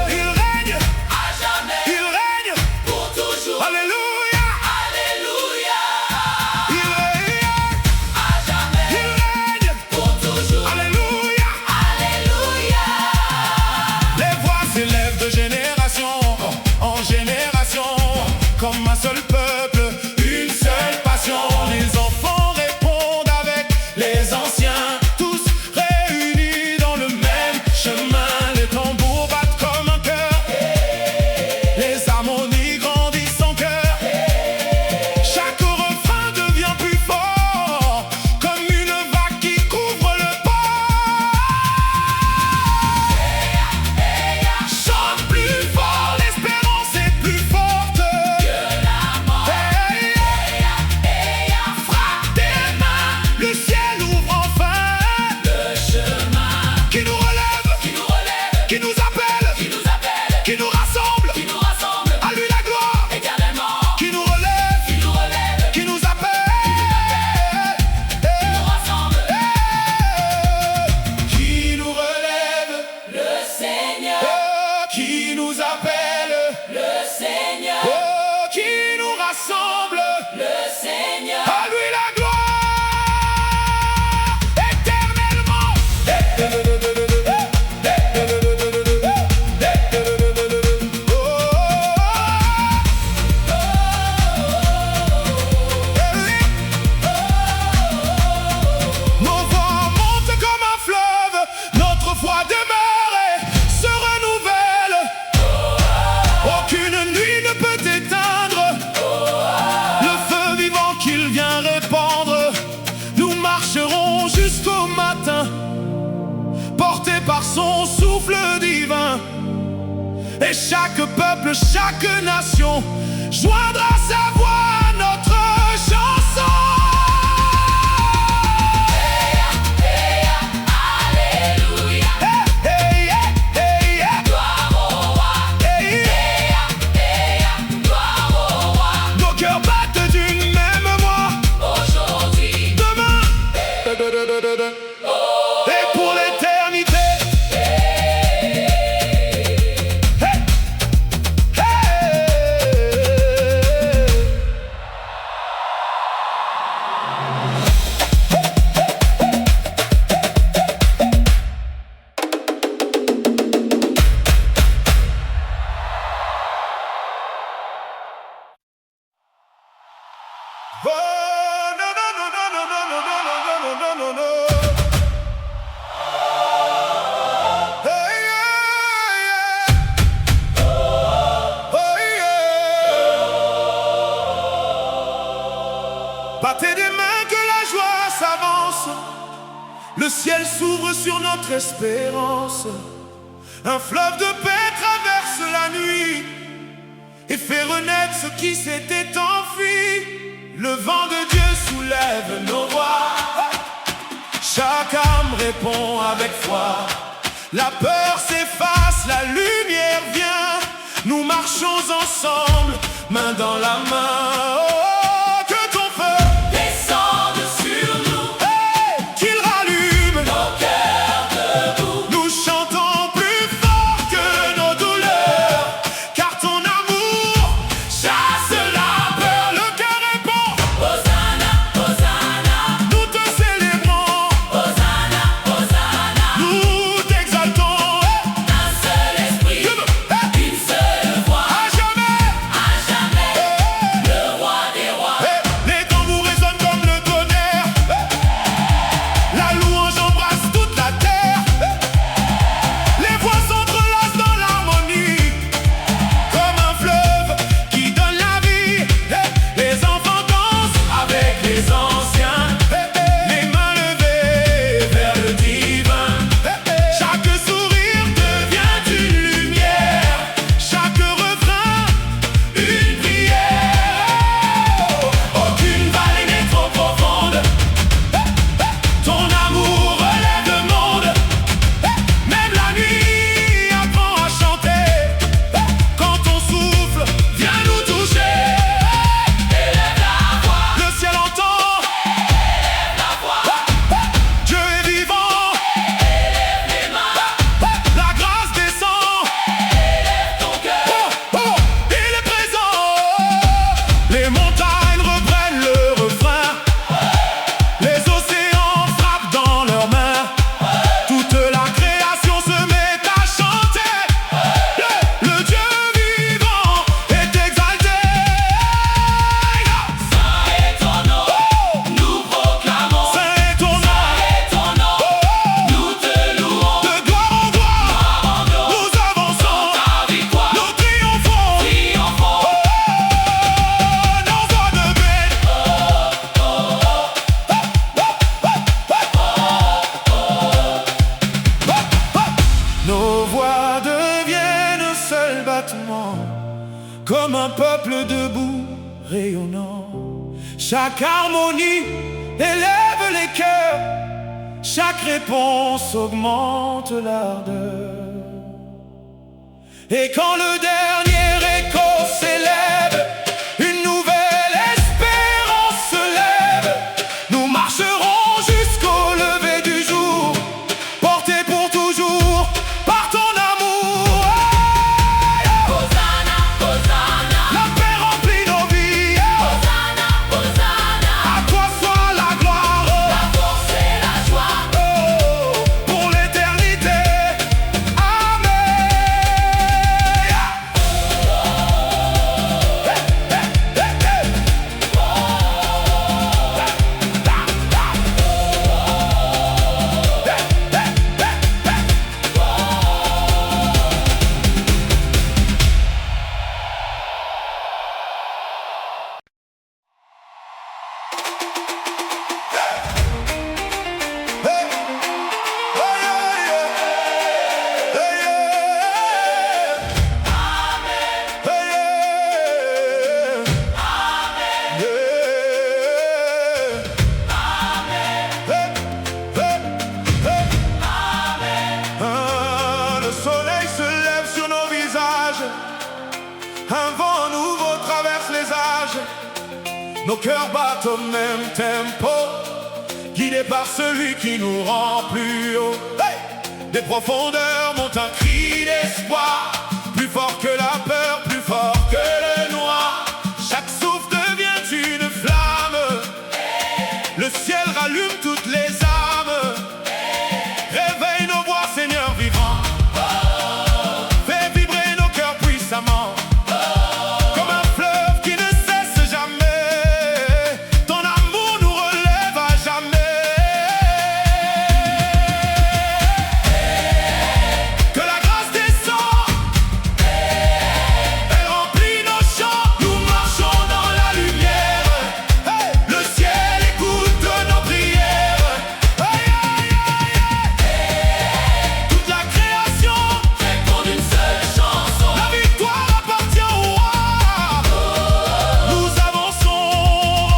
Il règne, À jamais, il règne, pour toujours. alléluia. Alléluia. Il règne, À jamais, il règne, pour toujours. alléluia. Alléluia. Les voix s'élèvent de génération en génération, comme un seul peuple, une seule passion. Les enfants répondent avec les anciens, tous réunis dans le même chemin. Les tambours battent comme un cœur, les harmonies grandissent en cœur. Chaque refrain devient plus fort, comme une vague qui couvre le port. Chante plus fort, l'espérance est plus forte que La mort, frappe des mains, le ciel ouvre enfin. le chemin Qui nous relève, qui nous relève, qui nous appelle, qui nous appelle, qui nous rassemble. qui nous rassemble À lui la gloire, éternellement. qui nous relève, Qui nous relève, qui nous appelle. qui nous rassemble. Qui nous relève, Le Seigneur, qui nous appelle, le Seigneur, qui nous rassemble. le Seigneur. À lui la gloire éternellement. Nos voix montent comme un fleuve, notre foi demeure et se renouvelle. Aucune nuit ne peut éteindre le feu vivant qu'il vient répandre. Nous marcherons jusqu'au matin, portés par son souffle divin. Et chaque peuple, chaque nation joindra sa voix à notre chanson. Alléluia. Hey, hey, hey, hey, Gloire au roi, hey, hey. gloire au roi. Nos cœurs battent d'une même voix. Aujourd'hui, Demain et pour l'éternité. Hey, hey. Oh, no, no, no, no, no, no, no, no, no, no, no, no. Hey, yeah, yeah. Oh, yeah. Battez des mains que la joie s'avance. Le ciel s'ouvre sur notre espérance. Un fleuve de paix traverse la nuit et fait renaître ce qui s'était enfui. Le vent de Dieu soulève nos voix. Chaque âme répond avec foi. La peur s'efface, la lumière vient. nous marchons ensemble, main dans la main. Oh, que ton feu descende sur nous, hey, qu'il rallume nos cœurs debout. Nous chantons plus fort que nos douleurs, car ton amour chasse la peur. Le cœur est bon, Hosanna, Hosanna, nous te célébrons, Hosanna, Hosanna. nous t'exaltons. Un seul esprit, une seule voix, À jamais, le roi des rois. les tambours résonnent comme le tonnerre. La louange embrasse toute la terre. Les voix s'entrelacent dans l'harmonie, comme un fleuve qui donne la vie. Les enfants dansent avec les anciens, les mains levées vers le divin. Chaque sourire devient une lumière, chaque refrain une prière. Aucune vallée n'est trop profonde, ton amour relève le monde. Même la nuit apprend à chanter, quand ton souffle vient nous toucher. Élève la voix, Le ciel entend, élève la voix, Dieu est vivant, élève les mains, la grâce descend. élève ton cœur. Oh, il est présent. Les montagnes reprennent le refrain, les océans frappent dans leurs mains. Toute la création se met à chanter. Le Dieu vivant est exalté. Saint est ton nom, nous proclamons. Saint est ton nom, Saint est ton nom, nous te louons. de gloire en gloire, nous avançons, Ta victoire, nous triomphons. triomphons. Nos voix deviennent Nos voix deviennent un seul battement, comme un peuple debout rayonnant. Chaque harmonie élève les cœurs, chaque réponse augmente l'ardeur. Et quand le dernier écho s'élève, une nouvelle espérance se lève. Nous marcherons jusqu'au lever du jour, portés pour toujours par ton amour. Hosanna, Hosanna, La paix remplit nos vies. Hosanna, Hosanna. À toi soit la gloire, La force et la joie, oh, pour l'éternité. Amen. Le soleil se lève sur nos visages, un vent nouveau traverse les âges. Nos cœurs battent au même tempo, guidés par celui qui nous rend plus haut. Hey! Des profondeurs monte un cri d'espoir, plus fort que la peur, plus fort que le noir. Chaque souffle devient une flamme, le ciel rallume toutes les âmes. Réveille nos voix, Seigneur vivant, fais vibrer nos cœurs puissamment. Comme un fleuve qui ne cesse jamais, ton amour nous relève à jamais. Que la grâce descend, elle remplit nos champs. Nous marchons dans la lumière, le ciel écoute nos prières. Aïe, aïe, aïe, aïe. Toute la création répond d'une seule chanson. la victoire appartient au roi. Nous avançons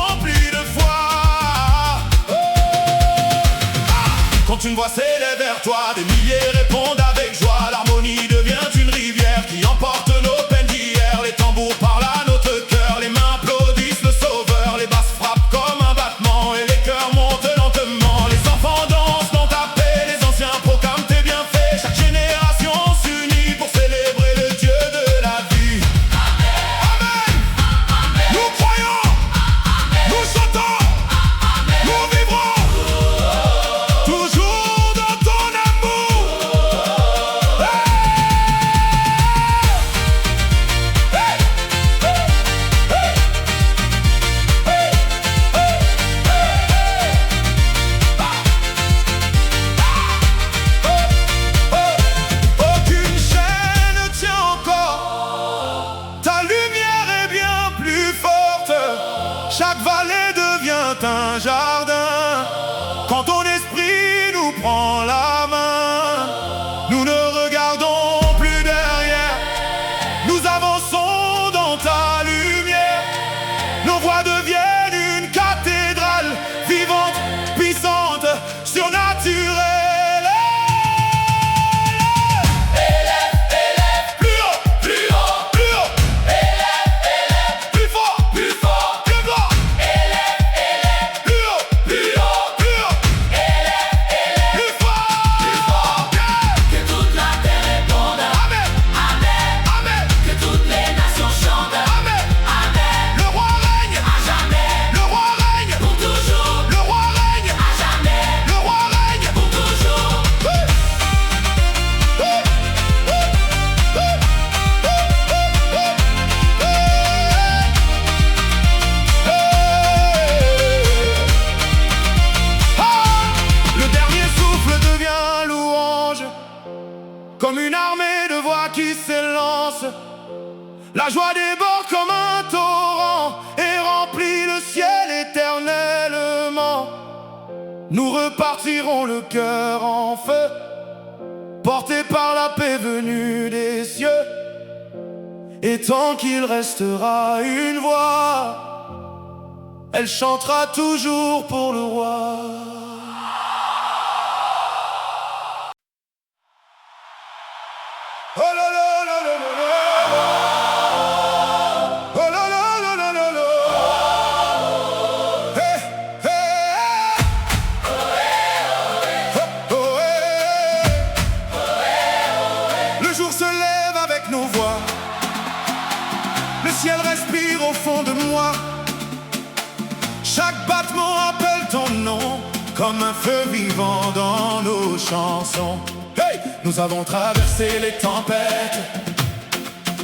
remplis de foi. Quand une voix s'élève vers toi, des milliers répondent avec joie. L'harmonie devient une rivière qui emporte nos peines chaque vallée devient un jardin. Quand ton esprit nous prend la main, nous ne regardons plus derrière. Nous avançons dans ta lumière. Nos voix deviennent une cathédrale vivante, puissante, surnaturelle. Comme une armée de voix qui s'élance, la joie déborde comme un torrent et remplit le ciel éternellement. Nous repartirons le cœur en feu, portés par la paix venue des cieux. Et tant qu'il restera une voix, elle chantera toujours pour le roi. Oh la la la la la la. Oh la la la la la la. Hey, hey. Oh, oh, hey. Le jour se lève avec nos voix. Le ciel respire au fond de moi. Chaque battement appelle ton nom, comme un feu vivant dans nos chansons. Hey! Nous avons traversé les tempêtes,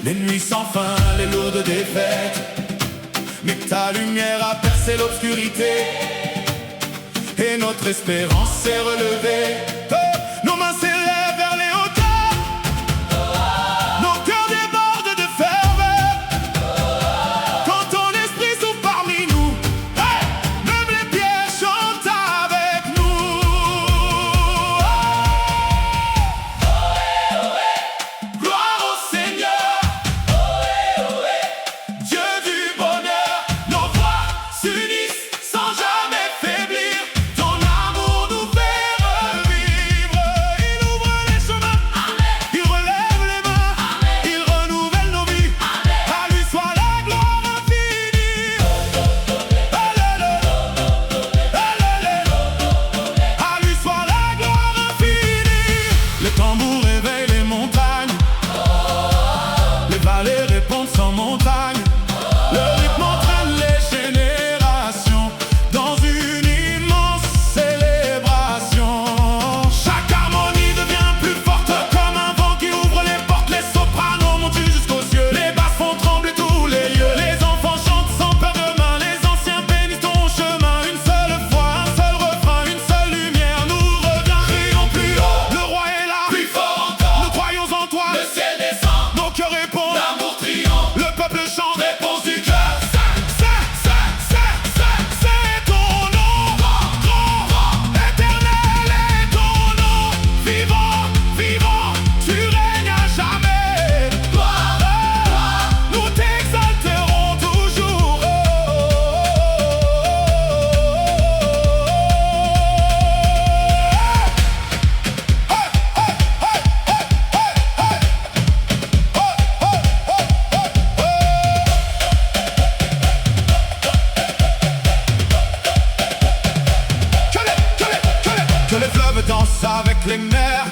les nuits sans fin, les lourdes défaites. Mais ta lumière a percé l'obscurité et notre espérance s'est relevée. Hey! Nos mains s'élèvent vers les hauteurs, nos cœurs débordent de ferveur. Quand ton esprit souffle parmi nous, hey! Même les pierres chantent avec nous. Gloire au Seigneur, Dieu du bonheur. Nos voix s'unissent sans jamais faiblir. Ton amour nous fait revivre. Il ouvre les chemins, il relève les mains, il renouvelle nos vies. À lui soit la gloire infinie. À lui soit la gloire infinie. Le tambour réveille les montagnes, les vallées répondent sans montagne. Le rythme entraîne les générations dans une immense célébration. Chaque harmonie devient plus forte comme un vent qui ouvre les portes. Les sopranos montent jusqu'aux cieux, les basses font trembler tous les lieux. Les enfants chantent sans peur demain, les anciens bénissent ton chemin. Une seule voix, un seul refrain, une seule lumière nous revient. Crions plus haut, le roi est là, plus fort encore. Nous croyons en toi, le ciel descend, nos cœurs répondent, l'amour triomphe, le peuple chante, réponse du cœur. C'est ton nom, grand, éternel est ton nom. Vivant, vivant, tu règnes à jamais. Gloire, nous t'exalterons toujours. Que les fleuves dansent avec les mers,